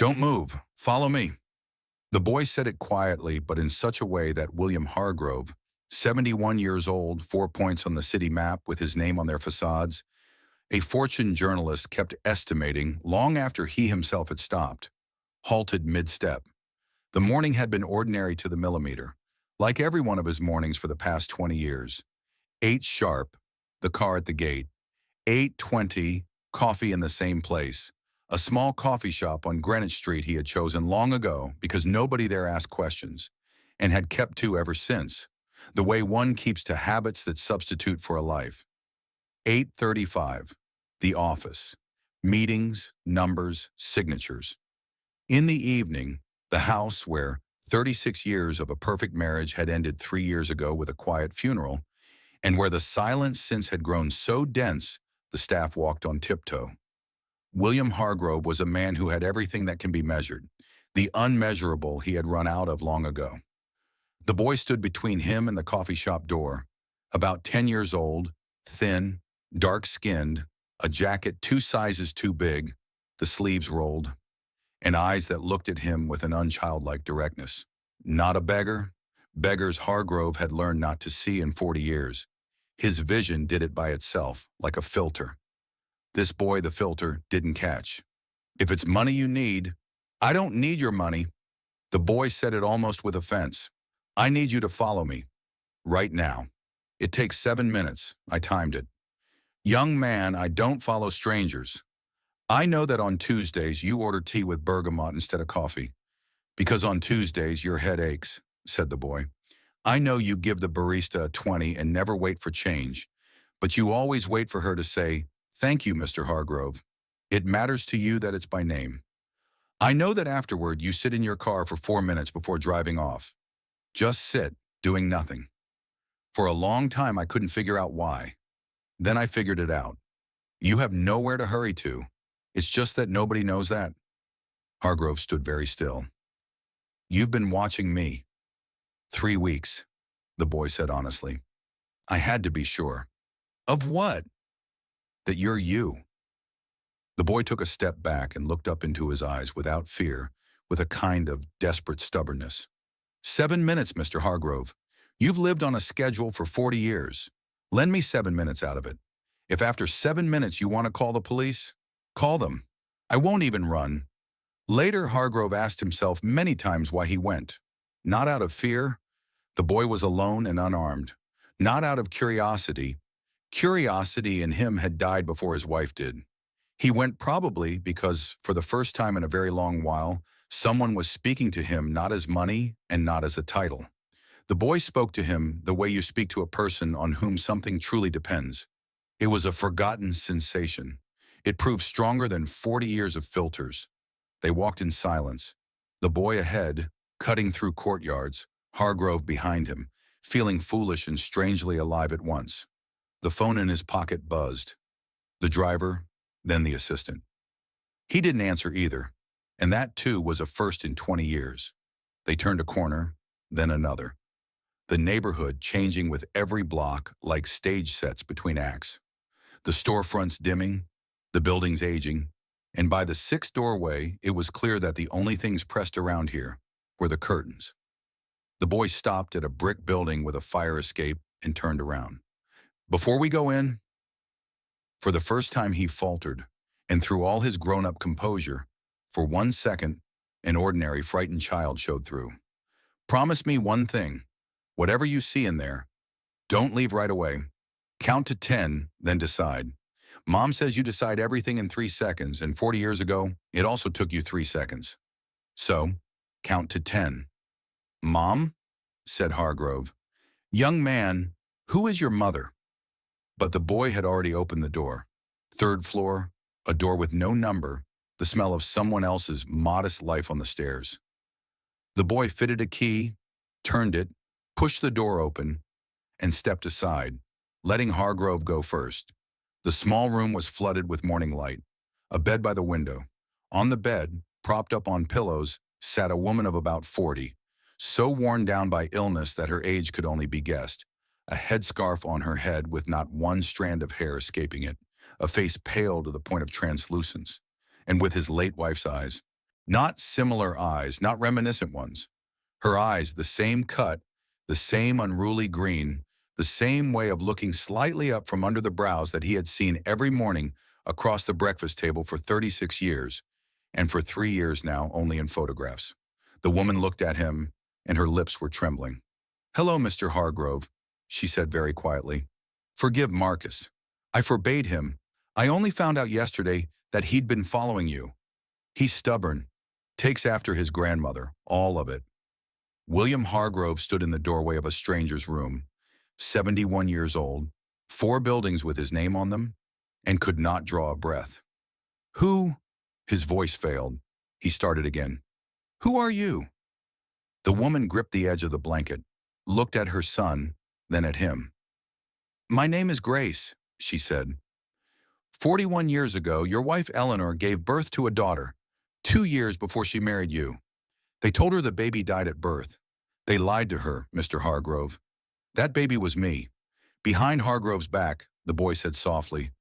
Don't move. Follow me. The boy said it quietly, but in such a way that William Hargrove, 71 years old, 4 points on the city map with his name on their facades, a Fortune journalist kept estimating long after he himself had stopped, halted mid-step. The morning had been ordinary to the millimeter, like every one of his mornings for the past 20 years. 8 sharp, the car at the gate. 8:20, coffee in the same place. A small coffee shop on Greenwich Street he had chosen long ago because nobody there asked questions, and had kept to ever since, the way one keeps to habits that substitute for a life. 8:35, the office. Meetings, numbers, signatures. In the evening, the house where 36 years of a perfect marriage had ended 3 years ago with a quiet funeral, and where the silence since had grown so dense the staff walked on tiptoe. William Hargrove was a man who had everything that can be measured. The unmeasurable he had run out of long ago. The boy stood between him and the coffee shop door, about 10 years old, thin, dark-skinned, a jacket 2 sizes too big, the sleeves rolled, and eyes that looked at him with an unchildlike directness. Not a beggar. Beggars Hargrove had learned not to see in 40 years. His vision did it by itself, like a filter. This boy the filter didn't catch. If it's money you need, I don't need your money. The boy said it almost with offense. I need you to follow me. Right now. It takes 7 minutes. I timed it. Young man, I don't follow strangers. I know that on Tuesdays you order tea with bergamot instead of coffee. Because on Tuesdays your head aches, said the boy. I know you give the barista a 20 and never wait for change, but you always wait for her to say, thank you, Mr. Hargrove. It matters to you that it's by name. I know that afterward you sit in your car for 4 minutes before driving off. Just sit, doing nothing. For a long time I couldn't figure out why. Then I figured it out. You have nowhere to hurry to. It's just that nobody knows that. Hargrove stood very still. You've been watching me. 3 weeks, the boy said honestly. I had to be sure. Of what? That you're you. The boy took a step back and looked up into his eyes without fear, with a kind of desperate stubbornness. 7 minutes, Mr. Hargrove. You've lived on a schedule for 40 years. Lend me 7 minutes out of it. If after 7 minutes you want to call the police, call them. I won't even run. Later, Hargrove asked himself many times why he went. Not out of fear. The boy was alone and unarmed. Not out of curiosity. Curiosity in him had died before his wife did. He went probably because, for the first time in a very long while, someone was speaking to him not as money and not as a title. The boy spoke to him the way you speak to a person on whom something truly depends. It was a forgotten sensation. It proved stronger than 40 years of filters. They walked in silence. The boy ahead, cutting through courtyards, Hargrove behind him, feeling foolish and strangely alive at once. The phone in his pocket buzzed. The driver, then the assistant. He didn't answer either, and that too was a first in 20 years. They turned a corner, then another. The neighborhood changing with every block like stage sets between acts. The storefronts dimming, the buildings aging, and by the 6th doorway it was clear that the only things pressed around here were the curtains. The boy stopped at a brick building with a fire escape and turned around. Before we go in? For the first time he faltered, and through all his grown-up composure, for 1 second, an ordinary frightened child showed through. Promise me one thing. Whatever you see in there, don't leave right away. Count to 10, then decide. Mom says you decide everything in 3 seconds, and 40 years ago, it also took you 3 seconds. So, count to 10. Mom? Said Hargrove. Young man, who is your mother? But the boy had already opened the door. 3rd floor, a door with no number, the smell of someone else's modest life on the stairs. The boy fitted a key, turned it, pushed the door open, and stepped aside, letting Hargrove go first. The small room was flooded with morning light. A bed by the window. On the bed, propped up on pillows, sat a woman of about 40, so worn down by illness that her age could only be guessed, a headscarf on her head with not one strand of hair escaping it, a face pale to the point of translucence, and with his late wife's eyes. Not similar eyes, not reminiscent ones. Her eyes, the same cut, the same unruly green, the same way of looking slightly up from under the brows that he had seen every morning across the breakfast table for 36 years, and for 3 years now only in photographs. The woman looked at him, and her lips were trembling. "Hello, Mr. Hargrove," she said very quietly. "Forgive Marcus. I forbade him. I only found out yesterday that he'd been following you. He's stubborn, takes after his grandmother, all of it." William Hargrove stood in the doorway of a stranger's room, 71 years old, 4 buildings with his name on them, and could not draw a breath. "Who?" His voice failed. He started again. "Who are you?" The woman gripped the edge of the blanket, looked at her son, then at him. "My name is Grace," she said. 41 years ago, your wife Eleanor gave birth to a daughter, 2 years before she married you. They told her the baby died at birth. They lied to her, Mr. Hargrove. That baby was me." Behind Hargrove's back, the boy said softly,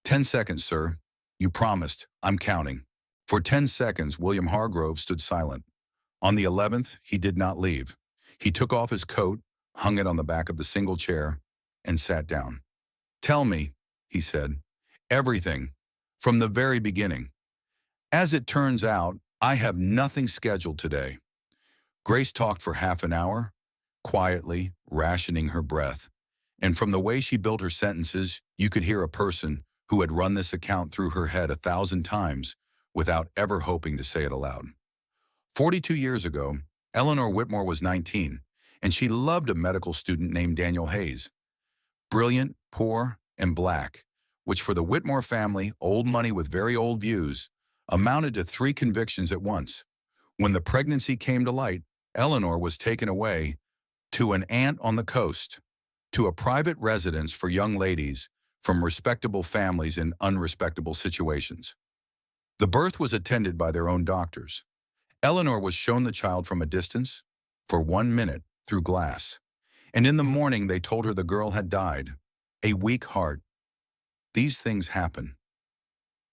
"10 seconds, sir. You promised. I'm counting." For 10 seconds, William Hargrove stood silent. On the 11th, he did not leave. He took off his coat, hung it on the back of the single chair, and sat down. "Tell me," he said, "everything, from the very beginning. As it turns out, I have nothing scheduled today." Grace talked for half an hour, quietly, rationing her breath. And from the way she built her sentences, you could hear a person who had run this account through her head 1,000 times without ever hoping to say it aloud. 42 years ago, Eleanor Whitmore was 19, and she loved a medical student named Daniel Hayes. Brilliant, poor, and black, which for the Whitmore family, old money with very old views, amounted to 3 convictions at once. When the pregnancy came to light, Eleanor was taken away to an aunt on the coast, to a private residence for young ladies from respectable families in unrespectable situations. The birth was attended by their own doctors. Eleanor was shown the child from a distance, for 1 minute, through glass. And in the morning they told her the girl had died, a weak heart. These things happen.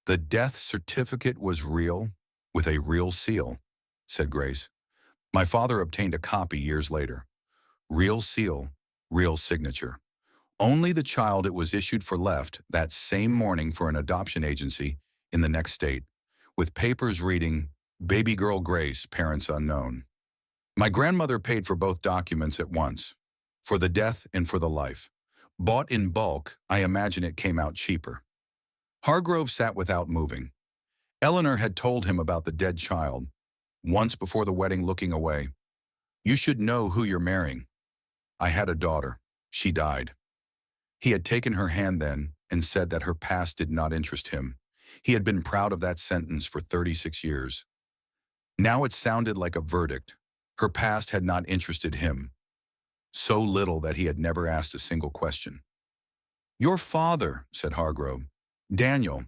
"The death certificate was real, with a real seal," said Grace. "My father obtained a copy years later. Real seal, real signature. Only the child it was issued for left that same morning for an adoption agency in the next state, with papers reading, 'Baby girl Grace, parents unknown.' My grandmother paid for both documents at once, for the death and for the life. Bought in bulk, I imagine it came out cheaper." Hargrove sat without moving. Eleanor had told him about the dead child, once before the wedding, looking away. "You should know who you're marrying. I had a daughter. She died." He had taken her hand then and said that her past did not interest him. He had been proud of that sentence for 36 years. Now it sounded like a verdict. Her past had not interested him. So little that he had never asked a single question. "Your father," said Hargrove. "Daniel,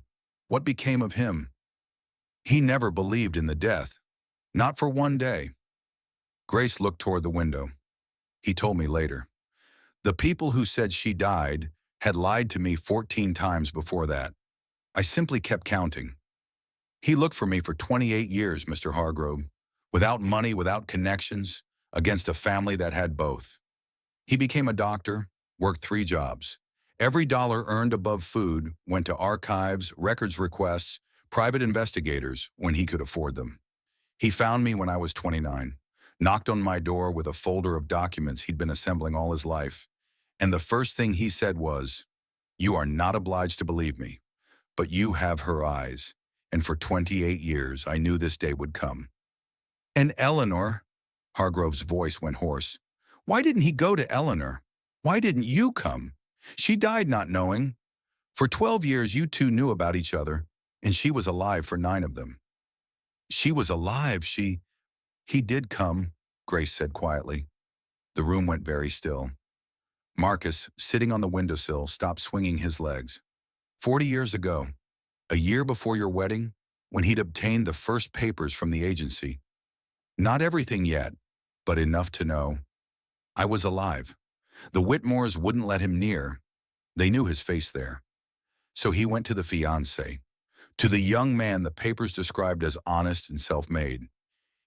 what became of him?" "He never believed in the death. Not for one day." Grace looked toward the window. "He told me later. The people who said she died had lied to me 14 times before that. I simply kept counting. He looked for me for 28 years, Mr. Hargrove, without money, without connections, against a family that had both. He became a doctor, worked 3 jobs. Every dollar earned above food went to archives, records requests, private investigators when he could afford them. He found me when I was 29, knocked on my door with a folder of documents he'd been assembling all his life, and the first thing he said was, 'You are not obliged to believe me, but you have her eyes.' And for 28 years, I knew this day would come." "And Eleanor," Hargrove's voice went hoarse. "Why didn't he go to Eleanor? Why didn't you come? She died not knowing. For 12 years, you two knew about each other, and she was alive for 9 of them." "She was alive, He did come," Grace said quietly. The room went very still. Marcus, sitting on the windowsill, stopped swinging his legs. 40 years ago, a year before your wedding, when he'd obtained the first papers from the agency. Not everything yet, but enough to know. I was alive. The Whitmores wouldn't let him near. They knew his face there. So he went to the fiancé, To the young man the papers described as honest and self-made.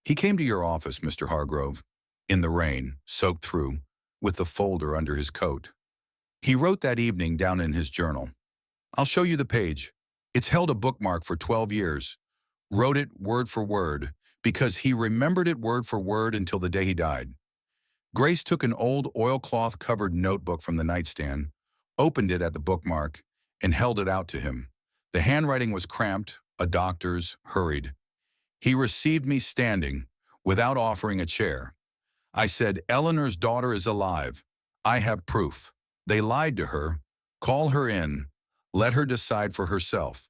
He came to your office, Mr. Hargrove, in the rain, soaked through, with the folder under his coat. He wrote that evening down in his journal. I'll show you the page. It's held a bookmark for 12 years. Wrote it word for word, because he remembered it word for word until the day he died. Grace took an old oilcloth-covered notebook from the nightstand, opened it at the bookmark, and held it out to him. The handwriting was cramped, a doctor's, hurried. He received me standing, without offering a chair. I said, Eleanor's daughter is alive. I have proof. They lied to her. Call her in. Let her decide for herself.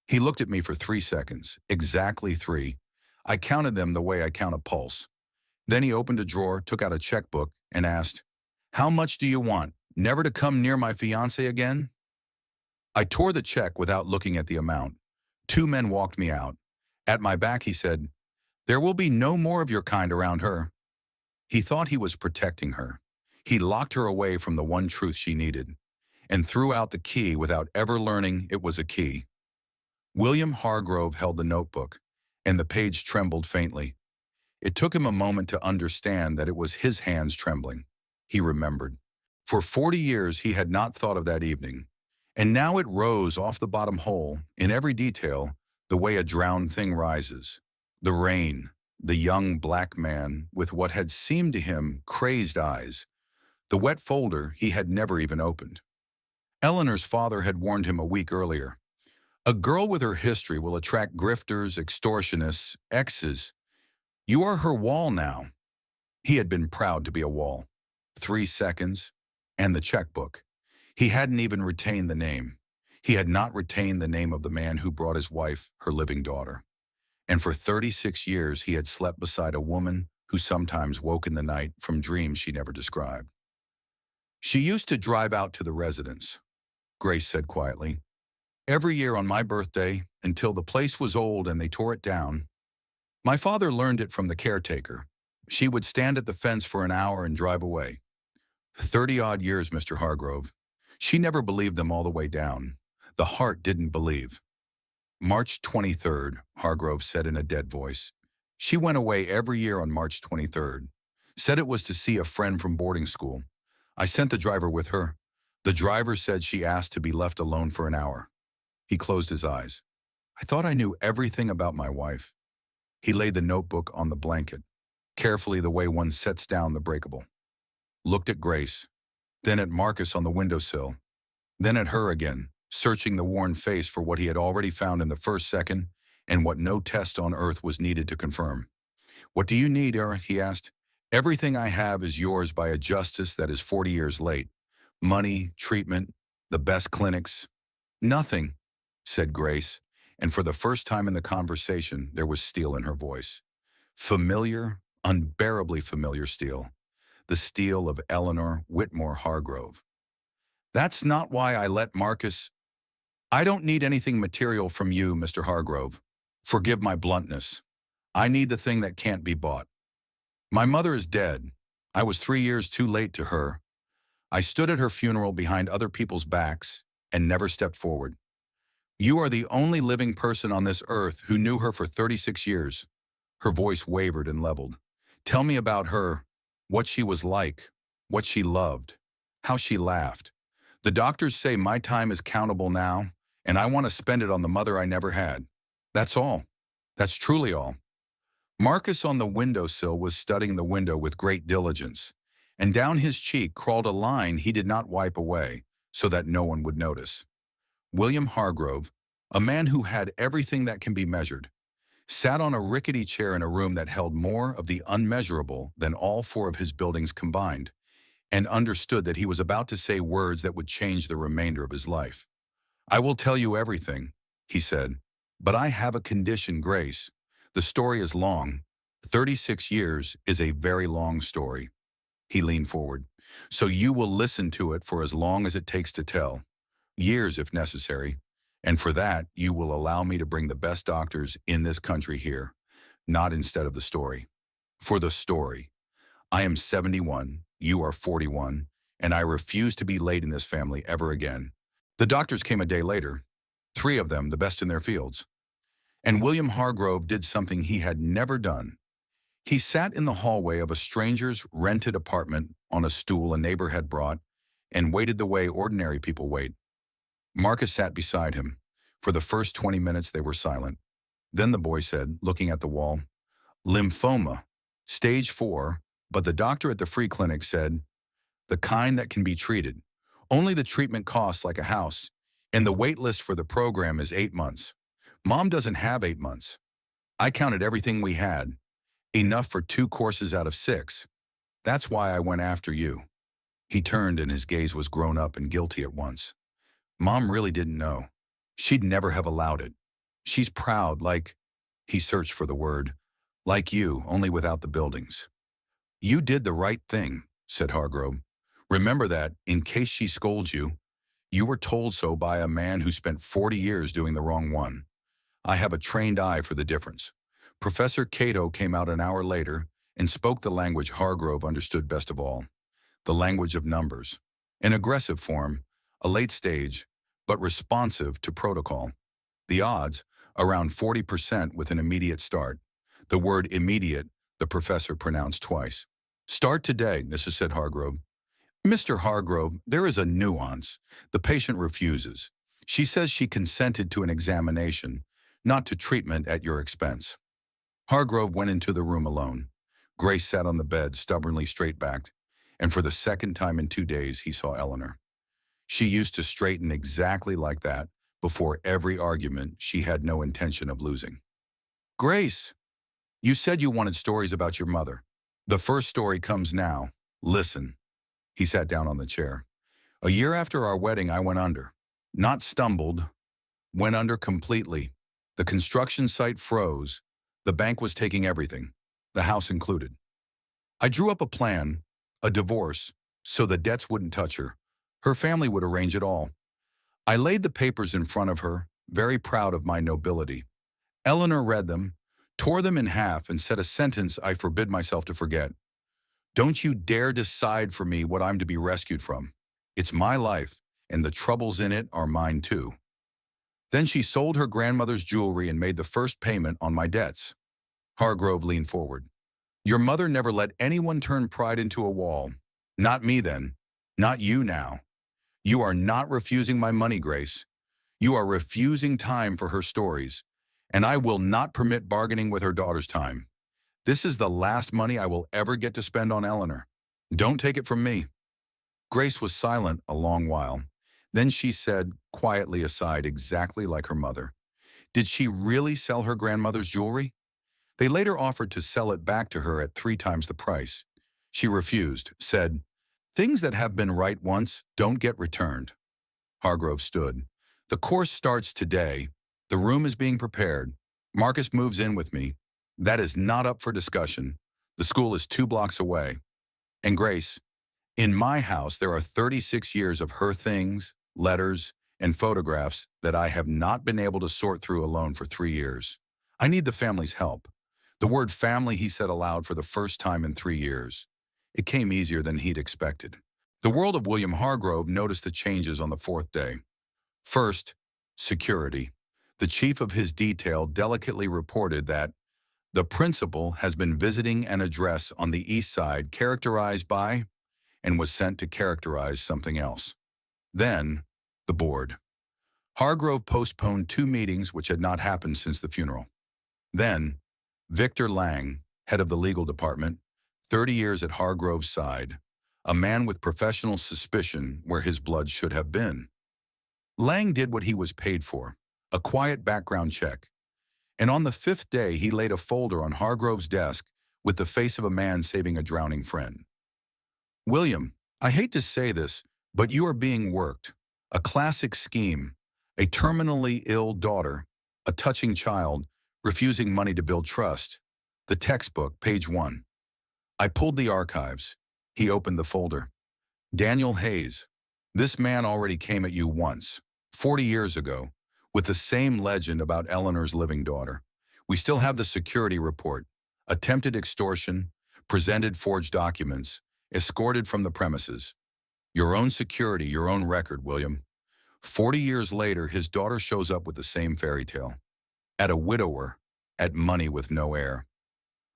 He looked at me for 3 seconds, exactly 3. I counted them the way I count a pulse. Then he opened a drawer, took out a checkbook, and asked, How much do you want? Never to come near my fiancée again? I tore the check without looking at the amount. 2 men walked me out. At my back he said, There will be no more of your kind around her. He thought he was protecting her. He locked her away from the one truth she needed, and threw out the key without ever learning it was a key. William Hargrove held the notebook, and the page trembled faintly. It took him a moment to understand that it was his hands trembling. He remembered. For 40 years he had not thought of that evening, and now it rose off the bottom hole, in every detail, the way a drowned thing rises. The rain, the young black man with what had seemed to him crazed eyes, the wet folder he had never even opened. Eleanor's father had warned him a week earlier. A girl with her history will attract grifters, extortionists, exes. You are her wall now. He had been proud to be a wall. 3 seconds, and the checkbook. He hadn't even retained the name. He had not retained the name of the man who brought his wife, her living daughter. And for 36 years he had slept beside a woman who sometimes woke in the night from dreams she never described. She used to drive out to the residence, Grace said quietly. Every year on my birthday, until the place was old and they tore it down. My father learned it from the caretaker. She would stand at the fence for an hour and drive away. 30-odd years, Mr. Hargrove. She never believed them all the way down. The heart didn't believe. March 23rd, Hargrove said in a dead voice. She went away every year on March 23rd. Said it was to see a friend from boarding school. I sent the driver with her. The driver said she asked to be left alone for an hour. He closed his eyes. I thought I knew everything about my wife. He laid the notebook on the blanket, carefully the way one sets down the breakable. Looked at Grace, then at Marcus on the windowsill, then at her again, searching the worn face for what he had already found in the first second and what no test on earth was needed to confirm. What do you need, Era? He asked. Everything I have is yours by a justice that is 40 years late. Money, treatment, the best clinics. Nothing, said Grace, and for the first time in the conversation there was steel in her voice. Familiar, unbearably familiar steel. The steel of Eleanor Whitmore Hargrove. That's not why I let Marcus. I don't need anything material from you, Mr. Hargrove. Forgive my bluntness. I need the thing that can't be bought. My mother is dead. I was 3 years too late to her. I stood at her funeral behind other people's backs and never stepped forward. You are the only living person on this earth who knew her for 36 years. Her voice wavered and leveled. Tell me about her, what she was like, what she loved, how she laughed. The doctors say my time is countable now, and I want to spend it on the mother I never had. That's all. That's truly all. Marcus on the windowsill was studying the window with great diligence, and down his cheek crawled a line he did not wipe away so that no one would notice. William Hargrove, a man who had everything that can be measured, sat on a rickety chair in a room that held more of the unmeasurable than all 4 of his buildings combined, and understood that he was about to say words that would change the remainder of his life. I will tell you everything, he said, but I have a condition, Grace. The story is long. 36 years is a very long story. He leaned forward. So you will listen to it for as long as it takes to tell. Years if necessary. And for that, you will allow me to bring the best doctors in this country here, not instead of the story. For the story. I am 71, you are 41, and I refuse to be late in this family ever again. The doctors came a day later. 3 of them the best in their fields. And William Hargrove did something he had never done. He sat in the hallway of a stranger's rented apartment on a stool a neighbor had brought and waited the way ordinary people wait. Marcus sat beside him. For the first 20 minutes they were silent. Then the boy said, looking at the wall, "Lymphoma, stage 4, but the doctor at the free clinic said, the kind that can be treated. Only the treatment costs like a house, and the wait list for the program is 8 months. Mom doesn't have 8 months. I counted everything we had, enough for 2 courses out of 6. That's why I went after you." He turned and his gaze was grown up and guilty at once. Mom really didn't know. She'd never have allowed it. She's proud, like, he searched for the word, like you, only without the buildings. "You did the right thing," said Hargrove. "Remember that, in case she scolds you. You were told so by a man who spent 40 years doing the wrong one. I have a trained eye for the difference." Professor Cato came out an hour later and spoke the language Hargrove understood best of all, the language of numbers. An aggressive form, a late stage, but responsive to protocol. The odds, around 40% with an immediate start. The word immediate, the professor pronounced twice. "Start today," Mrs. said Hargrove. "Mr. Hargrove, there is a nuance. The patient refuses. She says she consented to an examination, not to treatment at your expense." Hargrove went into the room alone. Grace sat on the bed, stubbornly straight-backed, and for the second time in 2 days he saw Eleanor. She used to straighten exactly like that before every argument she had no intention of losing. "Grace, you said you wanted stories about your mother. The first story comes now. Listen." He sat down on the chair. "A year after our wedding, I went under. Not stumbled. Went under completely. The construction site froze. The bank was taking everything, the house included. I drew up a plan, a divorce, so the debts wouldn't touch her. Her family would arrange it all. I laid the papers in front of her, very proud of my nobility. Eleanor read them, tore them in half, and said a sentence I forbid myself to forget. 'Don't you dare decide for me what I'm to be rescued from. It's my life, and the troubles in it are mine too.' Then she sold her grandmother's jewelry and made the first payment on my debts." Hargrove leaned forward. "Your mother never let anyone turn pride into a wall. Not me then. Not you now. You are not refusing my money, Grace. You are refusing time for her stories, and I will not permit bargaining with her daughter's time. This is the last money I will ever get to spend on Eleanor. Don't take it from me." Grace was silent a long while. Then she said, quietly aside, exactly like her mother, "Did she really sell her grandmother's jewelry?" They later offered to sell it back to her at 3 times the price. She refused, said, "Things that have been right once don't get returned." Hargrove stood. "The course starts today. The room is being prepared. Marcus moves in with me. That is not up for discussion. The school is 2 blocks away. And Grace, in my house there are 36 years of her things, letters, and photographs that I have not been able to sort through alone for 3 years. I need the family's help." The word family he said aloud for the first time in 3 years. It came easier than he'd expected. The world of William Hargrove noticed the changes on the 4th day. First, security. The chief of his detail delicately reported that the principal has been visiting an address on the east side characterized by, and was sent to characterize something else. Then, the board. Hargrove postponed 2 meetings which had not happened since the funeral. Then, Victor Lang, head of the legal department, 30 years at Hargrove's side, a man with professional suspicion where his blood should have been. Lang did what he was paid for, a quiet background check. And on the 5th day, he laid a folder on Hargrove's desk with the face of a man saving a drowning friend. "William, I hate to say this, but you are being worked. A classic scheme, a terminally ill daughter, a touching child, refusing money to build trust. The textbook, page 1. I pulled the archives." He opened the folder. "Daniel Hayes. This man already came at you once, 40 years ago, with the same legend about Eleanor's living daughter. We still have the security report. Attempted extortion, presented forged documents, escorted from the premises. Your own security, your own record, William. 40 years later, his daughter shows up with the same fairy tale. At a widower, at money with no heir.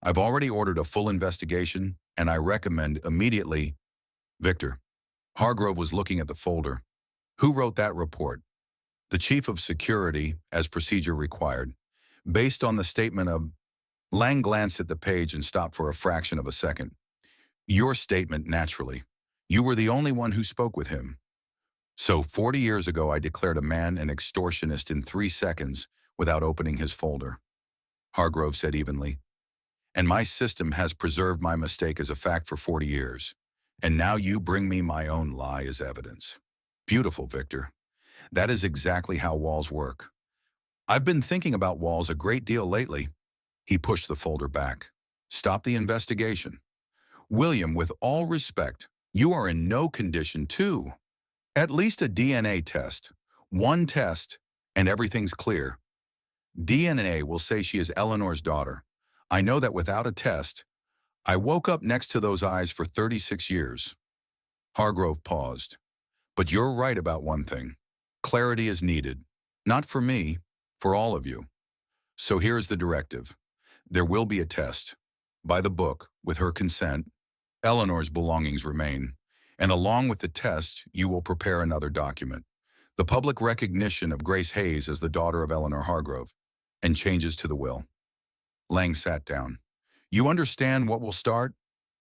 I've already ordered a full investigation, and I recommend immediately. Victor. Hargrove was looking at the folder. Who wrote that report? The chief of security, as procedure required. Based on the statement of. Lang glanced at the page and stopped for a fraction of a second. Your statement, naturally. You were the only one who spoke with him. So 40 years ago, I declared a man an extortionist in 3 seconds without opening his folder. Hargrove said evenly. And my system has preserved my mistake as a fact for 40 years. And now you bring me my own lie as evidence. Beautiful, Victor. That is exactly how walls work. I've been thinking about walls a great deal lately. He pushed the folder back. Stop the investigation. William, with all respect, you are in no condition to. At least a DNA test. One test, and everything's clear. DNA will say she is Eleanor's daughter. I know that without a test. I woke up next to those eyes for 36 years. Hargrove paused. But you're right about one thing. Clarity is needed. Not for me, for all of you. So here's the directive. There will be a test. By the book, with her consent, Eleanor's belongings remain. And along with the test, you will prepare another document. The public recognition of Grace Hayes as the daughter of Eleanor Hargrove, and changes to the will. Lang sat down. You understand what will start?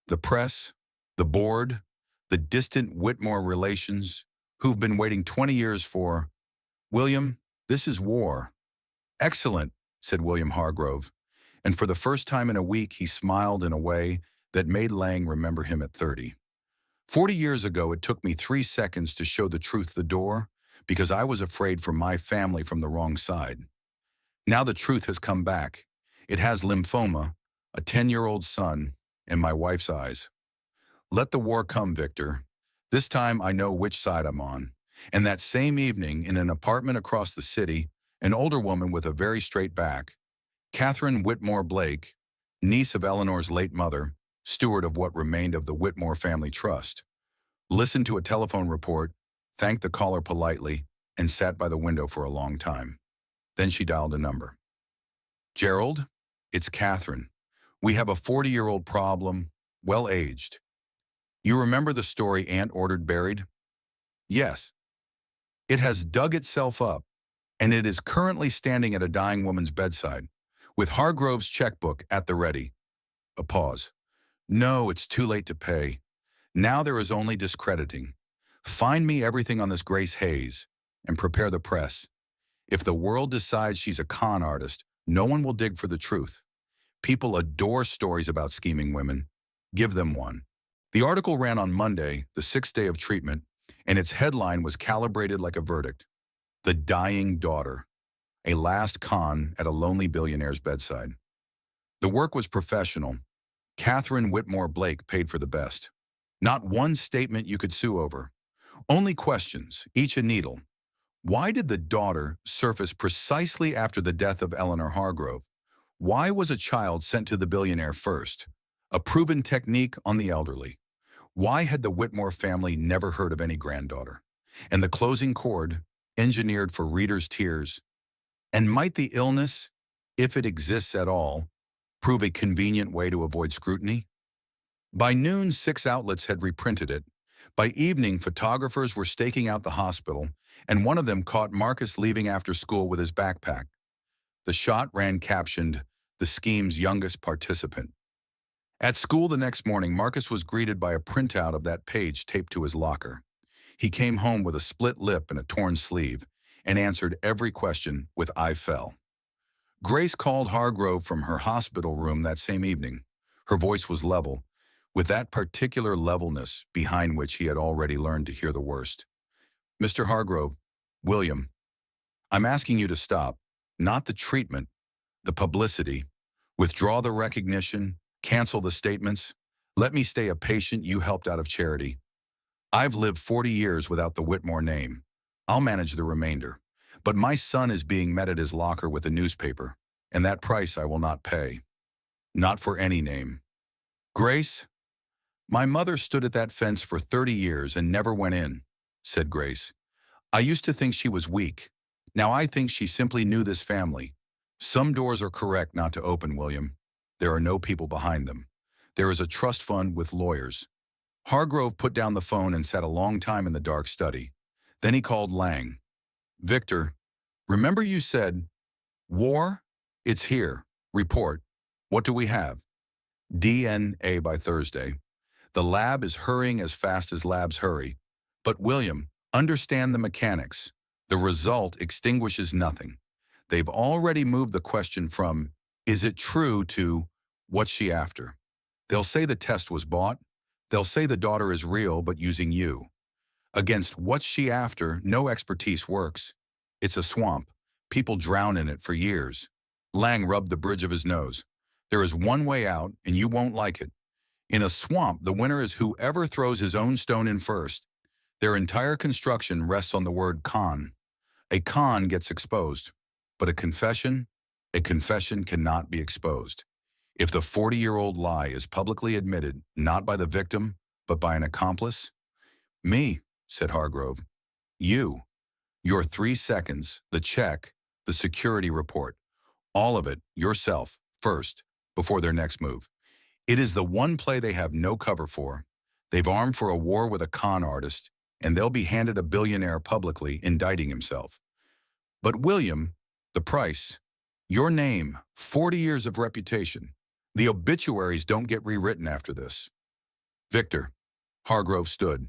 The press, the board, the distant Whitmore relations, who've been waiting 20 years for. William, this is war. Excellent, said William Hargrove. And for the first time in a week, he smiled in a way that made Lang remember him at 30. 40 years ago, it took me 3 seconds to show the truth the door because I was afraid for my family from the wrong side. Now the truth has come back. It has lymphoma, a 10-year-old son, and my wife's eyes. Let the war come, Victor. This time I know which side I'm on. And that same evening, in an apartment across the city, an older woman with a very straight back, Catherine Whitmore Blake, niece of Eleanor's late mother, steward of what remained of the Whitmore family trust, listened to a telephone report, thanked the caller politely, and sat by the window for a long time. Then she dialed a number. Gerald, it's Catherine. We have a 40-year-old problem, well-aged. You remember the story Aunt ordered buried? Yes. It has dug itself up, and it is currently standing at a dying woman's bedside, with Hargrove's checkbook at the ready. A pause. No, it's too late to pay. Now there is only discrediting. Find me everything on this Grace Hayes, and prepare the press. If the world decides she's a con artist, no one will dig for the truth. People adore stories about scheming women. Give them one. The article ran on Monday, the 6th day of treatment, and its headline was calibrated like a verdict. The Dying Daughter. A last con at a lonely billionaire's bedside. The work was professional. Catherine Whitmore Blake paid for the best. Not one statement you could sue over. Only questions, each a needle. Why did the daughter surface precisely after the death of Eleanor Hargrove? Why was a child sent to the billionaire first? A proven technique on the elderly. Why had the Whitmore family never heard of any granddaughter? And the closing chord, engineered for readers' tears. And might the illness, if it exists at all, prove a convenient way to avoid scrutiny? By noon, 6 outlets had reprinted it. By evening, photographers were staking out the hospital, and one of them caught Marcus leaving after school with his backpack. The shot ran captioned, "The scheme's youngest participant." At school the next morning, Marcus was greeted by a printout of that page taped to his locker. He came home with a split lip and a torn sleeve, and answered every question with "I fell." Grace called Hargrove from her hospital room that same evening. Her voice was level, with that particular levelness behind which he had already learned to hear the worst. Mr. Hargrove, William, I'm asking you to stop, not the treatment, the publicity. Withdraw the recognition, cancel the statements. Let me stay a patient you helped out of charity. I've lived 40 years without the Whitmore name. I'll manage the remainder. But my son is being met at his locker with a newspaper, and that price I will not pay. Not for any name. Grace? My mother stood at that fence for 30 years and never went in, said Grace. I used to think she was weak. Now I think she simply knew this family. Some doors are correct not to open, William. There are no people behind them. There is a trust fund with lawyers. Hargrove put down the phone and sat a long time in the dark study. Then he called Lang. Victor, remember you said, war? It's here. Report. What do we have? DNA by Thursday. The lab is hurrying as fast as labs hurry. But William, understand the mechanics. The result extinguishes nothing. They've already moved the question from, is it true, to, what's she after? They'll say the test was bought. They'll say the daughter is real but using you. Against what's she after, no expertise works. It's a swamp. People drown in it for years. Lang rubbed the bridge of his nose. There is one way out, and you won't like it. In a swamp, the winner is whoever throws his own stone in first. Their entire construction rests on the word con. A con gets exposed, but a confession cannot be exposed. If the 40-year-old lie is publicly admitted, not by the victim, but by an accomplice. Me, said Hargrove. You. Your 3 seconds, the check, the security report. All of it, yourself, first, before their next move. It is the one play they have no cover for. They've armed for a war with a con artist, and they'll be handed a billionaire publicly indicting himself. But William, the price, your name, 40 years of reputation. The obituaries don't get rewritten after this. Victor, Hargrove stood.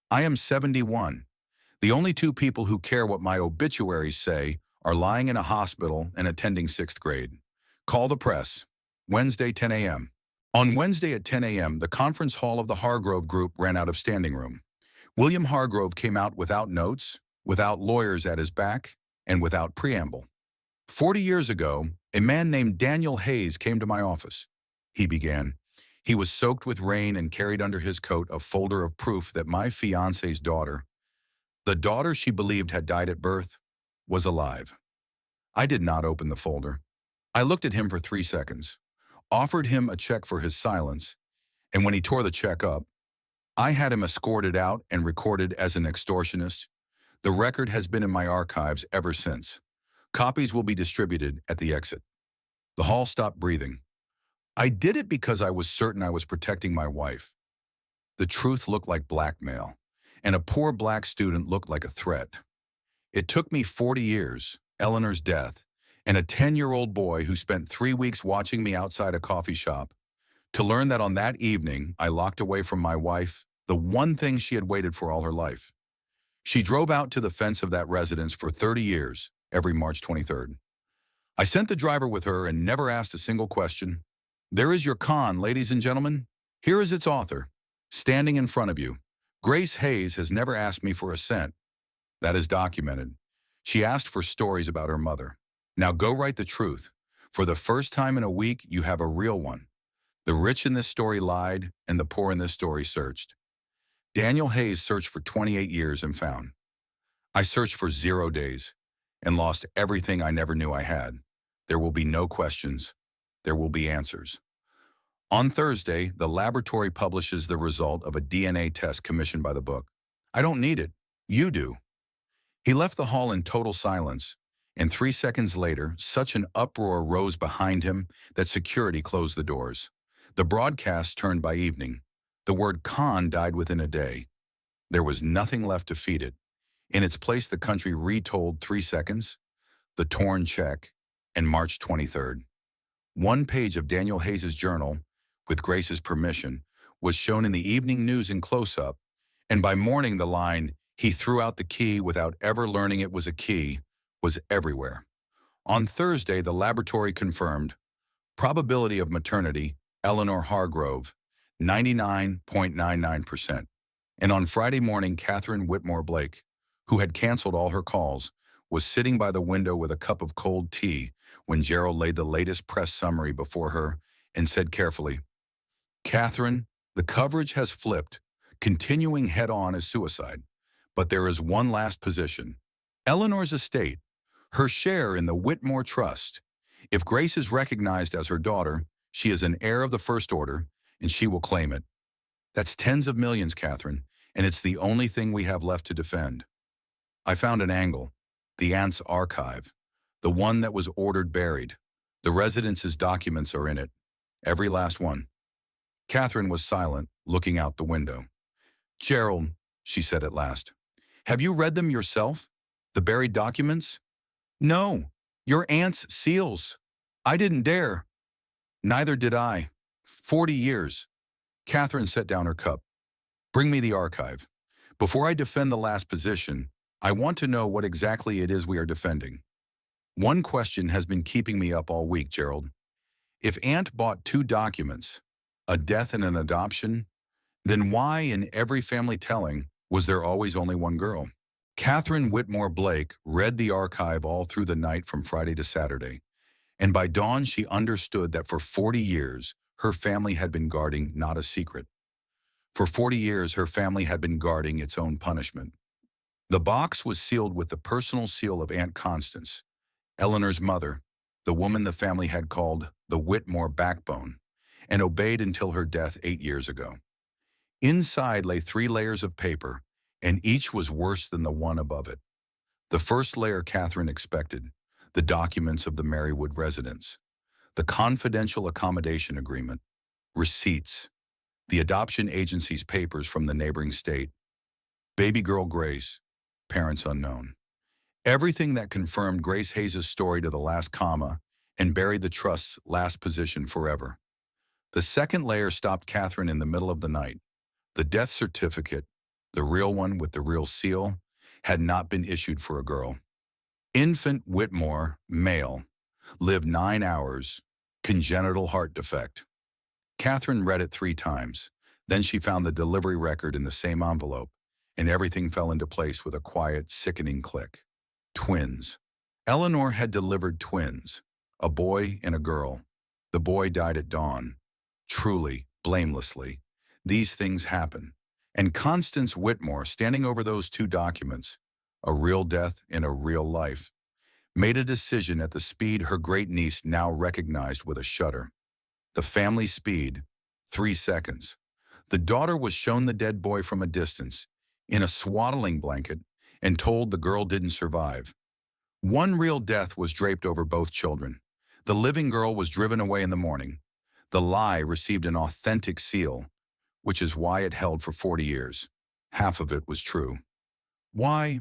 I am 71. The only 2 people who care what my obituaries say are lying in a hospital and attending 6th grade. Call the press. Wednesday, 10 a.m. On Wednesday at 10 a.m., the conference hall of the Hargrove Group ran out of standing room. William Hargrove came out without notes, without lawyers at his back, and without preamble. 40 years ago, a man named Daniel Hayes came to my office. He began. He was soaked with rain and carried under his coat a folder of proof that my fiancé's daughter, the daughter she believed had died at birth, was alive. I did not open the folder. I looked at him for 3 seconds, offered him a check for his silence, and when he tore the check up, I had him escorted out and recorded as an extortionist. The record has been in my archives ever since. Copies will be distributed at the exit. The hall stopped breathing. I did it because I was certain I was protecting my wife. The truth looked like blackmail, and a poor black student looked like a threat. It took me 40 years, Eleanor's death, and a 10-year-old boy who spent 3 weeks watching me outside a coffee shop, to learn that on that evening I locked away from my wife the one thing she had waited for all her life. She drove out to the fence of that residence for 30 years, every March 23rd. I sent the driver with her and never asked a single question. There is your con, ladies and gentlemen. Here is its author, standing in front of you. Grace Hayes has never asked me for a cent. That is documented. She asked for stories about her mother. Now go write the truth. For the first time in a week, you have a real one. The rich in this story lied, and the poor in this story searched. Daniel Hayes searched for 28 years and found. I searched for 0 days and lost everything I never knew I had. There will be no questions. There will be answers. On Thursday, the laboratory publishes the result of a DNA test commissioned by the book. I don't need it. You do. He left the hall in total silence, and 3 seconds later, such an uproar rose behind him that security closed the doors. The broadcast turned by evening. The word con died within a day. There was nothing left to feed it. In its place, the country retold 3 seconds, the torn check, and March 23rd. One page of Daniel Hayes' journal, with Grace's permission, was shown in the evening news in close-up, and by morning the line, "He threw out the key without ever learning it was a key," was everywhere. On Thursday, the laboratory confirmed probability of maternity, Eleanor Hargrove, 99.99%. And on Friday morning, Catherine Whitmore Blake, who had canceled all her calls, was sitting by the window with a cup of cold tea when Gerald laid the latest press summary before her and said carefully, "Catherine, the coverage has flipped. Continuing head-on is suicide. But there is one last position. Eleanor's estate, her share in the Whitmore Trust. If Grace is recognized as her daughter, she is an heir of the first order, and she will claim it. That's tens of millions, Catherine, and it's the only thing we have left to defend." I found an angle. The aunt's archive. The one that was ordered buried. The residence's documents are in it. Every last one. Catherine was silent, looking out the window. Gerald, she said at last, have you read them yourself? The buried documents? No, your aunt's seals. I didn't dare. Neither did I. 40 years. Catherine set down her cup. Bring me the archive. Before I defend the last position, I want to know what exactly it is we are defending. One question has been keeping me up all week, Gerald. If Aunt bought two documents, a death and an adoption, then why in every family telling was there always only one girl? Catherine Whitmore Blake read the archive all through the night from Friday to Saturday, and by dawn she understood that for 40 years her family had been guarding not a secret. For 40 years her family had been guarding its own punishment. The box was sealed with the personal seal of Aunt Constance, Eleanor's mother, the woman the family had called the Whitmore backbone, and obeyed until her death 8 years ago. Inside lay 3 layers of paper, and each was worse than the one above it. The first layer Catherine expected, the documents of the Marywood residence, the confidential accommodation agreement, receipts, the adoption agency's papers from the neighboring state, baby girl Grace, parents unknown. Everything that confirmed Grace Hayes' story to the last comma and buried the trust's last position forever. The second layer stopped Catherine in the middle of the night. The death certificate, the real one with the real seal, had not been issued for a girl. Infant Whitmore, male, lived 9 hours, congenital heart defect. Catherine read it 3 times. Then she found the delivery record in the same envelope, and everything fell into place with a quiet, sickening click. Twins. Eleanor had delivered twins, a boy and a girl. The boy died at dawn. Truly, blamelessly, these things happen. And Constance Whitmore, standing over those 2 documents, a real death in a real life, made a decision at the speed her great-niece now recognized with a shudder. The family speed, 3 seconds. The daughter was shown the dead boy from a distance, in a swaddling blanket, and told the girl didn't survive. One real death was draped over both children. The living girl was driven away in the morning. The lie received an authentic seal, which is why it held for 40 years. Half of it was true. Why,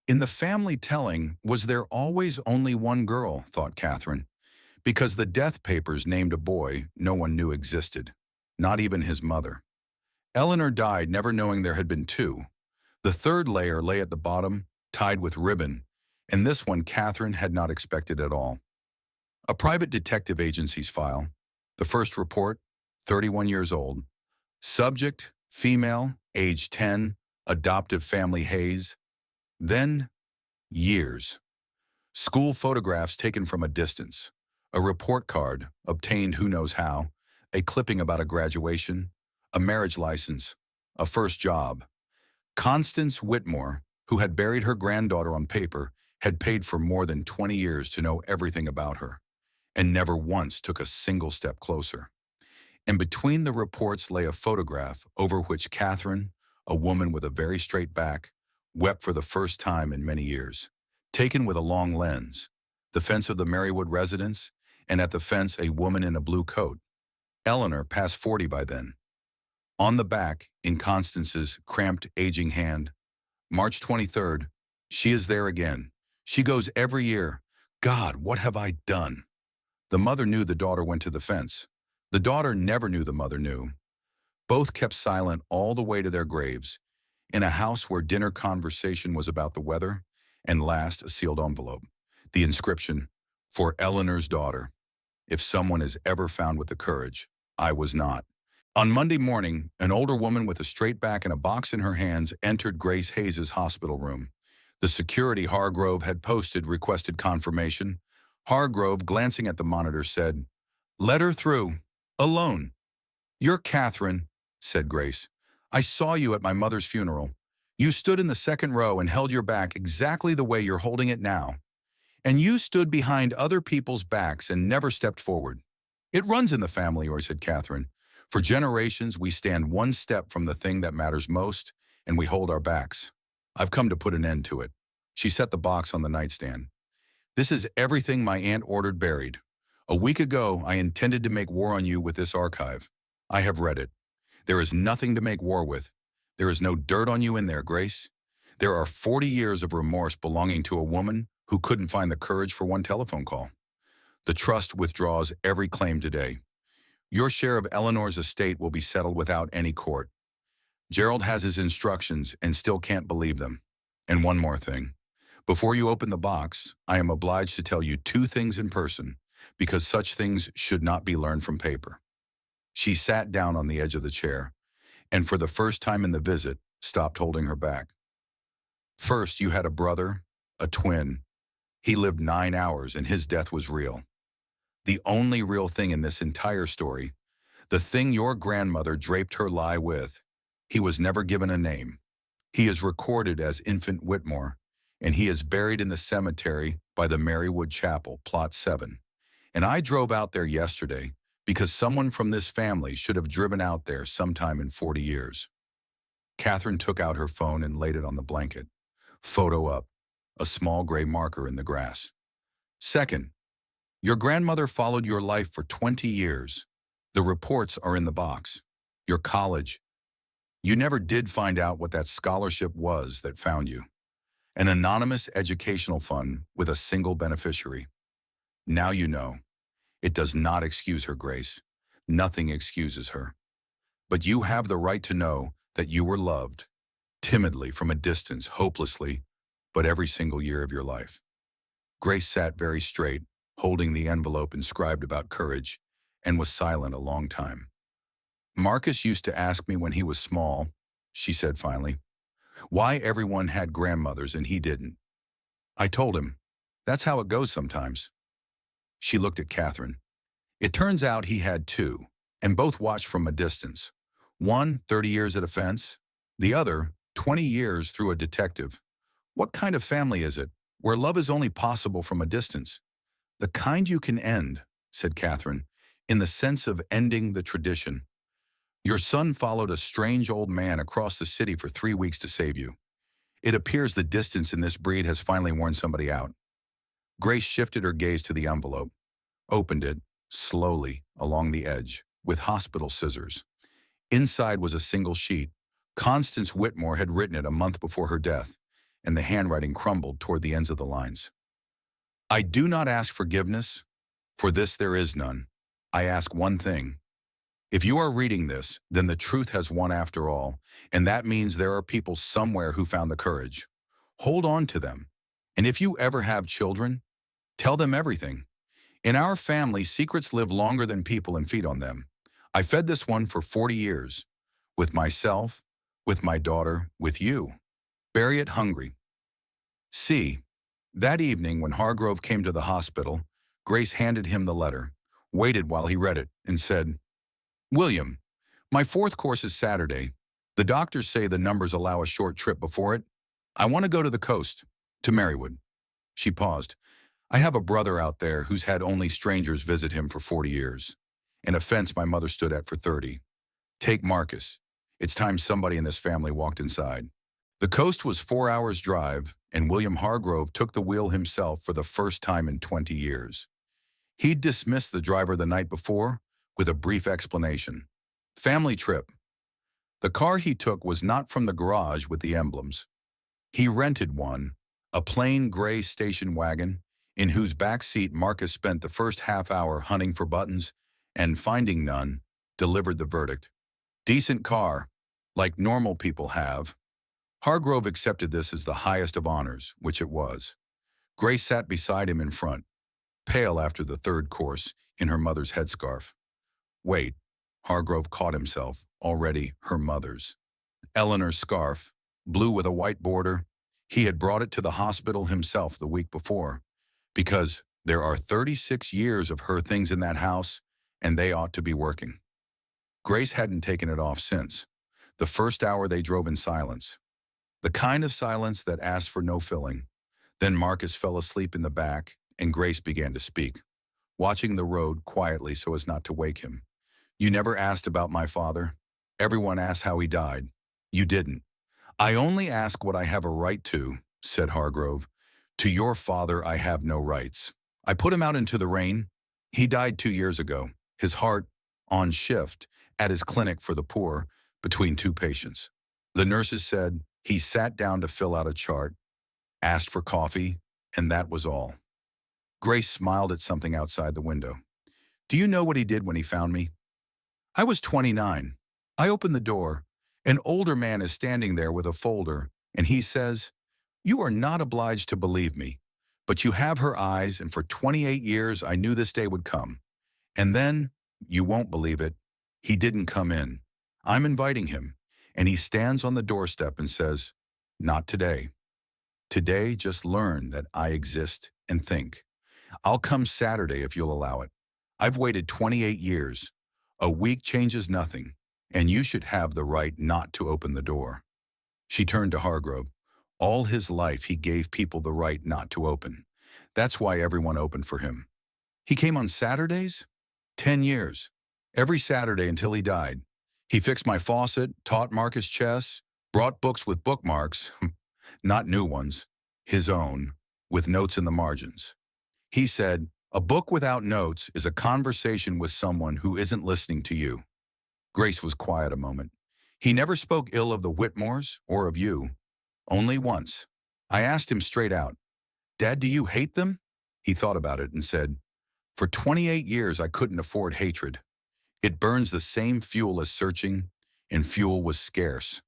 in the family telling, was there always only one girl, thought Catherine, because the death papers named a boy no one knew existed, not even his mother. Eleanor died never knowing there had been 2. The third layer lay at the bottom, tied with ribbon, and this one Catherine had not expected at all. A private detective agency's file. The first report, 31 years old. Subject, female, age 10, adoptive family Hayes. Then, years. School photographs taken from a distance. A report card, obtained who knows how. A clipping about a graduation. A marriage license. A first job. Constance Whitmore, who had buried her granddaughter on paper, had paid for more than 20 years to know everything about her, and never once took a single step closer. And between the reports lay a photograph over which Catherine, a woman with a very straight back, wept for the first time in many years. Taken with a long lens, the fence of the Marywood residence, and at the fence a woman in a blue coat. Eleanor, past 40 by then. On the back, in Constance's cramped, aging hand, March 23rd, she is there again. She goes every year. God, what have I done? The mother knew the daughter went to the fence. The daughter never knew the mother knew. Both kept silent all the way to their graves, in a house where dinner conversation was about the weather, and last a sealed envelope. The inscription, for Eleanor's daughter. If someone is ever found with the courage, I was not. On Monday morning, an older woman with a straight back and a box in her hands entered Grace Hayes' hospital room. The security Hargrove had posted requested confirmation. Hargrove, glancing at the monitor, said, "Let her through. Alone." "You're Catherine," said Grace. "I saw you at my mother's funeral. You stood in the second row and held your back exactly the way you're holding it now. And you stood behind other people's backs and never stepped forward. It runs in the family," said Catherine. "For generations, we stand one step from the thing that matters most, and we hold our backs. I've come to put an end to it. She set the box on the nightstand. This is everything my aunt ordered buried. A week ago, I intended to make war on you with this archive. I have read it. There is nothing to make war with. There is no dirt on you in there, Grace. There are 40 years of remorse belonging to a woman who couldn't find the courage for one telephone call. The trust withdraws every claim today. Your share of Eleanor's estate will be settled without any court. Gerald has his instructions and still can't believe them. And one more thing. Before you open the box, I am obliged to tell you two things in person, because such things should not be learned from paper. She sat down on the edge of the chair, and for the first time in the visit, stopped holding her back. First, you had a brother, a twin. He lived 9 hours, and his death was real. The only real thing in this entire story, the thing your grandmother draped her lie with. He was never given a name. He is recorded as Infant Whitmore, and he is buried in the cemetery by the Marywood Chapel, Plot 7. And I drove out there yesterday because someone from this family should have driven out there sometime in 40 years. Catherine took out her phone and laid it on the blanket. Photo up, a small gray marker in the grass. Second, your grandmother followed your life for 20 years. The reports are in the box. Your college. You never did find out what that scholarship was that found you. An anonymous educational fund with a single beneficiary. Now you know. It does not excuse her, Grace. Nothing excuses her. But you have the right to know that you were loved, timidly, from a distance, hopelessly, but every single year of your life. Grace sat very straight, holding the envelope inscribed about courage, and was silent a long time. Marcus used to ask me when he was small, she said finally, why everyone had grandmothers and he didn't. I told him, that's how it goes sometimes. She looked at Catherine. It turns out he had two, and both watched from a distance. One, 30 years at a fence. The other, 20 years through a detective. What kind of family is it, where love is only possible from a distance? The kind you can end, said Catherine, in the sense of ending the tradition. Your son followed a strange old man across the city for 3 weeks to save you. It appears the distance in this breed has finally worn somebody out. Grace shifted her gaze to the envelope, opened it, slowly, along the edge, with hospital scissors. Inside was a single sheet. Constance Whitmore had written it a month before her death, and the handwriting crumbled toward the ends of the lines. I do not ask forgiveness, for this there is none. I ask one thing. If you are reading this, then the truth has won after all, and that means there are people somewhere who found the courage. Hold on to them. And if you ever have children, tell them everything. In our family, secrets live longer than people and feed on them. I fed this one for 40 years. With myself, with my daughter, with you. Bury it hungry. See, that evening when Hargrove came to the hospital, Grace handed him the letter, waited while he read it, and said, William, my 4th course is Saturday. The doctors say the numbers allow a short trip before it. I want to go to the coast, to Marywood. She paused. I have a brother out there who's had only strangers visit him for 40 years, and a fence my mother stood at for 30. Take Marcus. It's time somebody in this family walked inside. The coast was 4 hours' drive, and William Hargrove took the wheel himself for the first time in 20 years. He'd dismissed the driver the night before with a brief explanation. Family trip. The car he took was not from the garage with the emblems. He rented one, a plain gray station wagon, in whose back seat Marcus spent the first half hour hunting for buttons and, finding none, delivered the verdict. Decent car, like normal people have. Hargrove accepted this as the highest of honors, which it was. Grace sat beside him in front, pale after the 3rd course, in her mother's headscarf. Wait, Hargrove caught himself, already her mother's. Eleanor's scarf, blue with a white border. He had brought it to the hospital himself the week before, because there are 36 years of her things in that house, and they ought to be working. Grace hadn't taken it off since. The first hour they drove in silence. The kind of silence that asked for no filling. Then Marcus fell asleep in the back, and Grace began to speak, watching the road quietly so as not to wake him. You never asked about my father. Everyone asks how he died. You didn't. I only ask what I have a right to, said Hargrove. To your father I have no rights. I put him out into the rain. He died 2 years ago, his heart on shift at his clinic for the poor between two patients. The nurses said he sat down to fill out a chart, asked for coffee, and that was all. Grace smiled at something outside the window. Do you know what he did when he found me? I was 29. I opened the door. An older man is standing there with a folder, and he says, you are not obliged to believe me, but you have her eyes, and for 28 years I knew this day would come. And then, you won't believe it, he didn't come in. I'm inviting him, and he stands on the doorstep and says, not today. Today, just learn that I exist and think. I'll come Saturday if you'll allow it. I've waited 28 years. A week changes nothing, and you should have the right not to open the door. She turned to Hargrove. All his life he gave people the right not to open. That's why everyone opened for him. He came on Saturdays? 10 years. Every Saturday until he died. He fixed my faucet, taught Marcus chess, brought books with bookmarks, not new ones, his own, with notes in the margins. He said, a book without notes is a conversation with someone who isn't listening to you. Grace was quiet a moment. He never spoke ill of the Whitmores or of you. Only once. I asked him straight out, Dad, do you hate them? He thought about it and said, for 28 years I couldn't afford hatred. It burns the same fuel as searching, and fuel was scarce.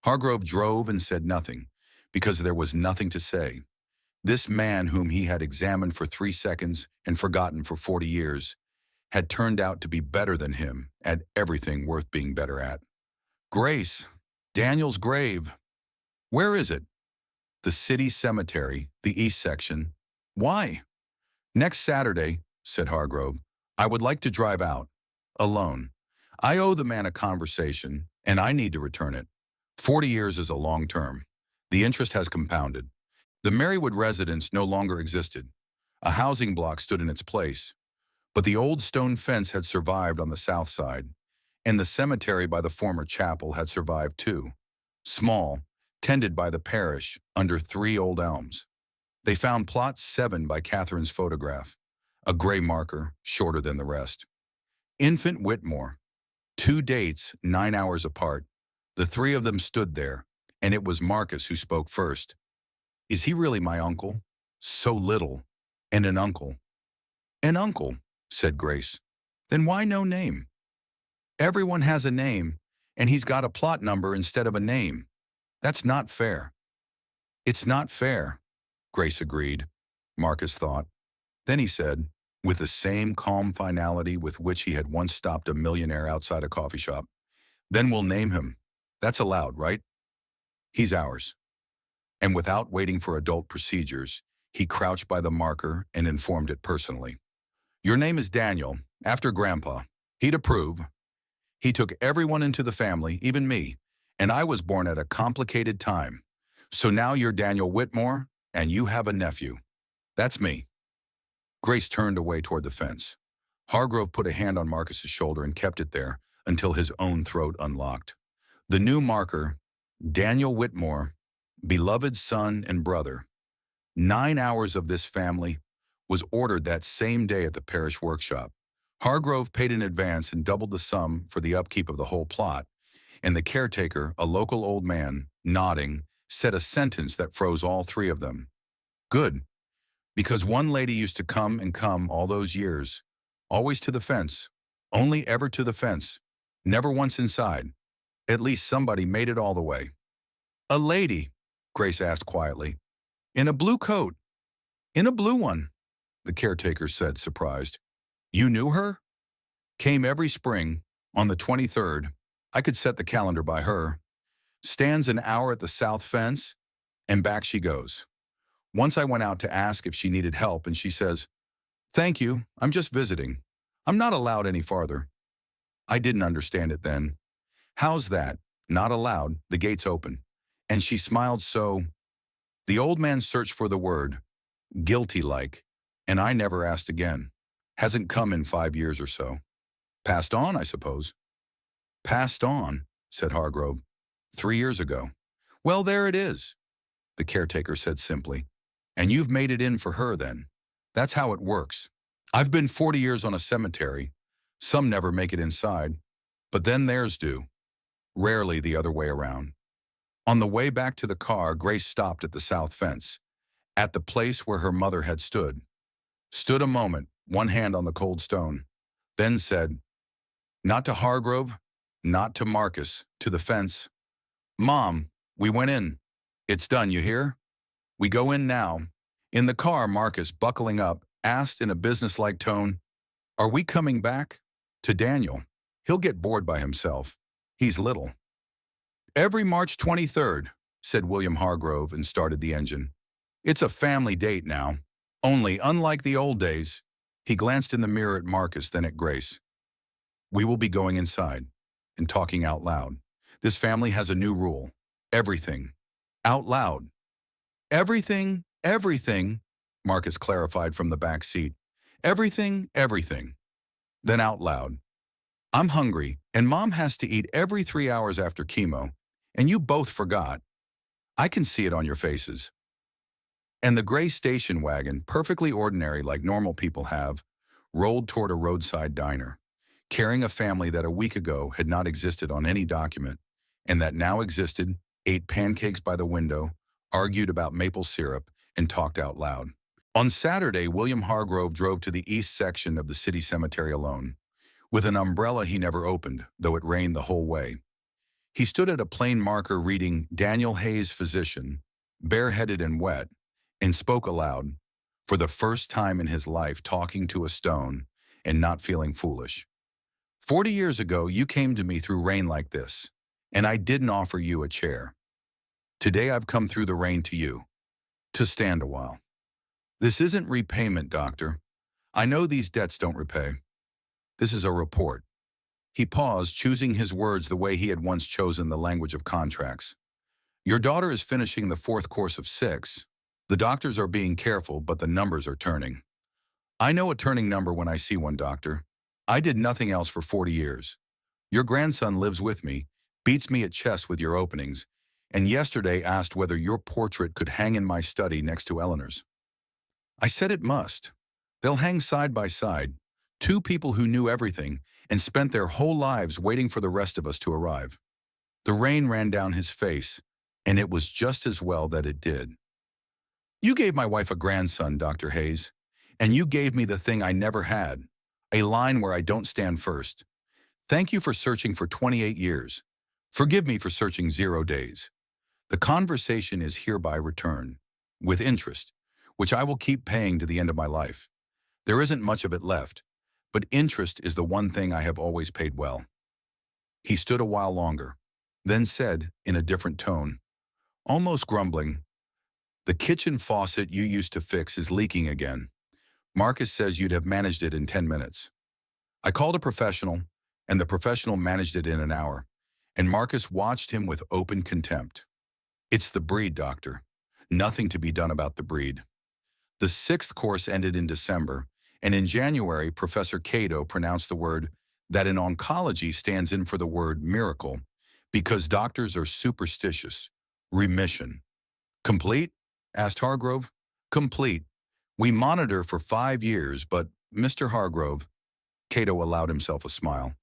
Hargrove drove and said nothing, because there was nothing to say. This man whom he had examined for 3 seconds and forgotten for 40 years had turned out to be better than him at everything worth being better at. Grace, Daniel's grave. Where is it? The city cemetery, the east section. Why? Next Saturday, said Hargrove. I would like to drive out. Alone. I owe the man a conversation, and I need to return it. 40 years is a long term. The interest has compounded. The Marywood residence no longer existed. A housing block stood in its place. But the old stone fence had survived on the south side, and the cemetery by the former chapel had survived too. Small, tended by the parish under 3 old elms. They found plot 7 by Catherine's photograph, a gray marker shorter than the rest. Infant Whitmore. 2 dates 9 hours apart. The 3 of them stood there, and it was Marcus who spoke first. Is he really my uncle? So little. And an uncle. An uncle, said Grace. Then why no name? Everyone has a name, and he's got a plot number instead of a name. That's not fair. It's not fair, Grace agreed, Marcus thought. Then he said, with the same calm finality with which he had once stopped a millionaire outside a coffee shop, then we'll name him. That's allowed, right? He's ours. And without waiting for adult procedures, he crouched by the marker and informed it personally. Your name is Daniel, after Grandpa. He'd approve. He took everyone into the family, even me, and I was born at a complicated time. So now you're Daniel Whitmore, and you have a nephew. That's me. Grace turned away toward the fence. Hargrove put a hand on Marcus's shoulder and kept it there until his own throat unlocked. The new marker, Daniel Whitmore, beloved son and brother, 9 hours of this family, was ordered that same day at the parish workshop. Hargrove paid in advance and doubled the sum for the upkeep of the whole plot, and the caretaker, a local old man, nodding, said a sentence that froze all 3 of them. Good, because one lady used to come all those years, always to the fence, only ever to the fence, never once inside. At least somebody made it all the way. A lady, Grace asked quietly. In a blue coat. In a blue one, the caretaker said, surprised. You knew her? Came every spring, on the 23rd. I could set the calendar by her. Stands an hour at the south fence, and back she goes. Once I went out to ask if she needed help, and she says, Thank you, I'm just visiting. I'm not allowed any farther. I didn't understand it then. How's that? Not allowed, the gate's open. And she smiled so. The old man searched for the word, guilty-like, and I never asked again. Hasn't come in 5 years or so. Passed on, I suppose. Passed on, said Hargrove. 3 years ago. Well, there it is. the caretaker said simply. And you've made it in for her then. That's how it works. I've been 40 years on a cemetery. Some never make it inside, but then theirs do. Rarely the other way around. On the way back to the car, Grace stopped at the south fence, at the place where her mother had stood. Stood a moment, one hand on the cold stone, then said, "Not to Hargrove, not to Marcus, to the fence. Mom, we went in. It's done, you hear? We go in now." In the car, Marcus, buckling up, asked in a businesslike tone, "Are we coming back?" To Daniel. "He'll get bored by himself. He's little." "Every March 23rd, said William Hargrove and started the engine. "It's a family date now. Only, unlike the old days," he glanced in the mirror at Marcus, then at Grace. "We will be going inside and talking out loud. This family has a new rule. Everything. Out loud." "Everything, everything," Marcus clarified from the back seat. "Everything, everything." Then out loud. "I'm hungry, and Mom has to eat every 3 hours after chemo, and you both forgot. I can see it on your faces." And the gray station wagon, perfectly ordinary like normal people have, rolled toward a roadside diner, carrying a family that a week ago had not existed on any document, and that now existed, ate pancakes by the window, argued about maple syrup, and talked out loud. On Saturday, William Hargrove drove to the east section of the city cemetery alone, with an umbrella he never opened, though it rained the whole way. He stood at a plain marker reading Daniel Hayes, physician, bareheaded and wet, and spoke aloud, for the first time in his life talking to a stone and not feeling foolish. 40 years ago, you came to me through rain like this, and I didn't offer you a chair. Today I've come through the rain to you, to stand a while. This isn't repayment, doctor. I know these debts don't repay. This is a report." He paused, choosing his words the way he had once chosen the language of contracts. "Your daughter is finishing the 4th course of 6. The doctors are being careful, but the numbers are turning. I know a turning number when I see one, doctor. I did nothing else for 40 years. Your grandson lives with me, beats me at chess with your openings, and yesterday asked whether your portrait could hang in my study next to Eleanor's. I said it must. They'll hang side by side, 2 people who knew everything and spent their whole lives waiting for the rest of us to arrive." The rain ran down his face, and it was just as well that it did. "You gave my wife a grandson, Dr. Hayes, and you gave me the thing I never had, a line where I don't stand first. Thank you for searching for 28 years. Forgive me for searching 0 days. The conversation is hereby returned, with interest, which I will keep paying to the end of my life. There isn't much of it left, but interest is the one thing I have always paid well." He stood a while longer, then said, in a different tone, almost grumbling, "The kitchen faucet you used to fix is leaking again. Marcus says you'd have managed it in 10 minutes. I called a professional, and the professional managed it in an hour, and Marcus watched him with open contempt. It's the breed, doctor. Nothing to be done about the breed." The 6th course ended in December, and in January, Professor Cato pronounced the word that in oncology stands in for the word miracle, because doctors are superstitious. Remission. "Complete?" asked Hargrove. "Complete. We monitor for 5 years, but, Mr. Hargrove," Cato allowed himself a smile,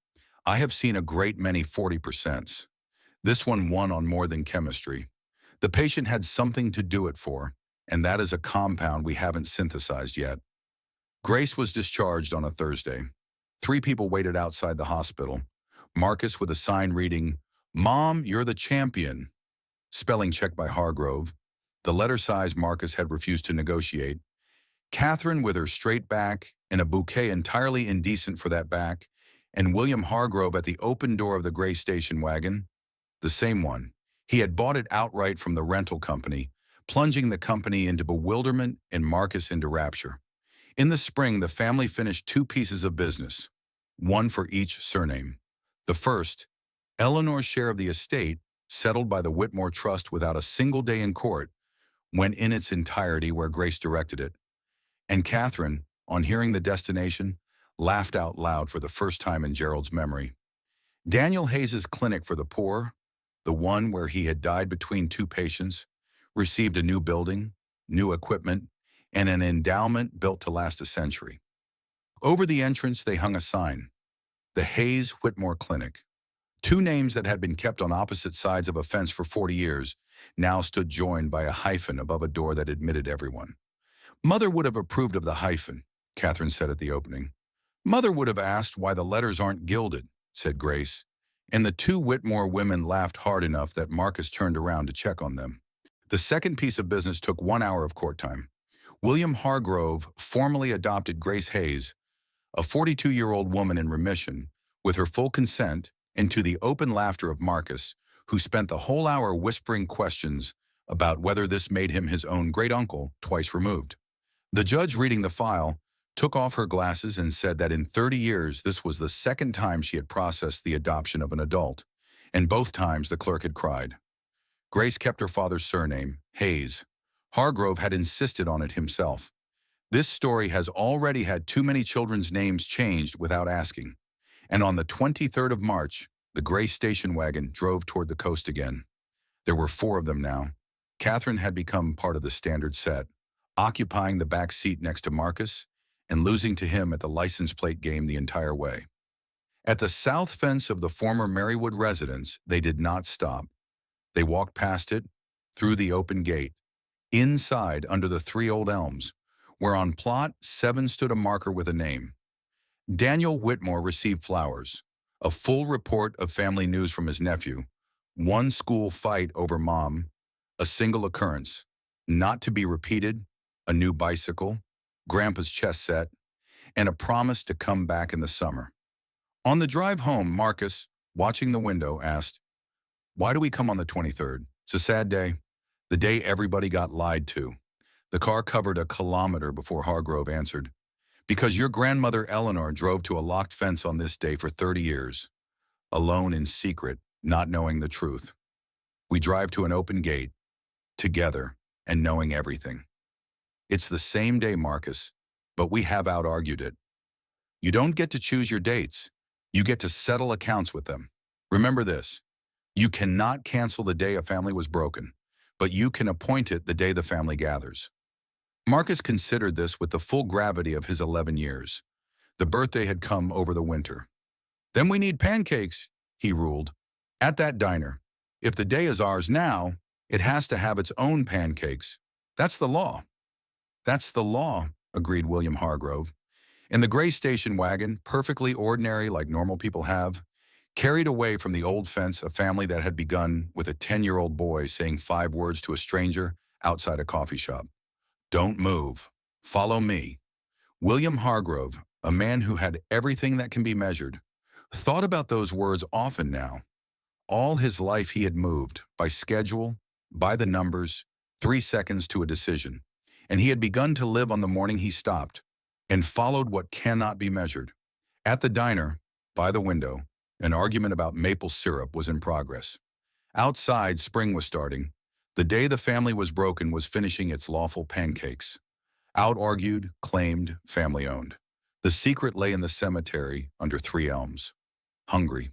"I have seen a great many 40%s. This one won on more than chemistry. The patient had something to do it for, and that is a compound we haven't synthesized yet." Grace was discharged on a Thursday. 3 people waited outside the hospital. Marcus with a sign reading, "Mom, you're the champion." Spelling check by Hargrove. The letter size Marcus had refused to negotiate. Catherine with her straight back and a bouquet entirely indecent for that back, and William Hargrove at the open door of the gray station wagon. The same one. He had bought it outright from the rental company, plunging the company into bewilderment and Marcus into rapture. In the spring, the family finished 2 pieces of business, one for each surname. The first, Eleanor's share of the estate, settled by the Whitmore Trust without a single day in court, went in its entirety where Grace directed it. And Catherine, on hearing the destination, laughed out loud for the first time in Gerald's memory. Daniel Hayes's clinic for the poor, the one where he had died between 2 patients, received a new building, new equipment, and an endowment built to last a century. Over the entrance, they hung a sign, the Hayes Whitmore Clinic. Two names that had been kept on opposite sides of a fence for 40 years now stood joined by a hyphen above a door that admitted everyone. Mother would have approved of the hyphen, Catherine said at the opening. Mother would have asked why the letters aren't gilded, said Grace, and the two Whitmore women laughed hard enough that Marcus turned around to check on them. The second piece of business took 1 hour of court time. William Hargrove formally adopted Grace Hayes, a 42-year-old woman in remission, with her full consent, into the open laughter of Marcus, who spent the whole hour whispering questions about whether this made him his own great-uncle twice removed. The judge, reading the file, took off her glasses and said that in 30 years this was the second time she had processed the adoption of an adult, and both times the clerk had cried. Grace kept her father's surname, Hayes. Hargrove had insisted on it himself. This story has already had too many children's names changed without asking, and on the 23rd of March, the gray station wagon drove toward the coast again. There were 4 of them now. Catherine had become part of the standard set, occupying the back seat next to Marcus and losing to him at the license plate game the entire way. At the south fence of the former Marywood residence, they did not stop. They walked past it, through the open gate, inside under the 3 old elms, where on plot 7 stood a marker with a name. Daniel Whitmore received flowers, a full report of family news from his nephew, 1 school fight over mom, a single occurrence, not to be repeated, a new bicycle, Grandpa's chess set, and a promise to come back in the summer. On the drive home, Marcus, watching the window, asked, "Why do we come on the 23rd? It's a sad day. The day everybody got lied to." The car covered a kilometer before Hargrove answered, "Because your grandmother Eleanor drove to a locked fence on this day for 30 years, alone in secret, not knowing the truth. We drive to an open gate, together, and knowing everything. It's the same day, Marcus, but we have out-argued it. You don't get to choose your dates. You get to settle accounts with them. Remember this, you cannot cancel the day a family was broken, but you can appoint it the day the family gathers." Marcus considered this with the full gravity of his 11 years. The birthday had come over the winter. "Then we need pancakes," he ruled. "At that diner. If the day is ours now, it has to have its own pancakes. That's the law." "That's the law," agreed William Hargrove. In the gray station wagon, perfectly ordinary like normal people have, carried away from the old fence a family that had begun with a 10-year-old boy saying 5 words to a stranger outside a coffee shop. "Don't move. Follow me." William Hargrove, a man who had everything that can be measured, thought about those words often now. All his life he had moved, by schedule, by the numbers, 3 seconds to a decision. And he had begun to live on the morning he stopped and followed what cannot be measured. At the diner, by the window, an argument about maple syrup was in progress. Outside, spring was starting. The day the family was broken was finishing its lawful pancakes. Out-argued, claimed, family-owned. The secret lay in the cemetery under 3 elms. Hungry.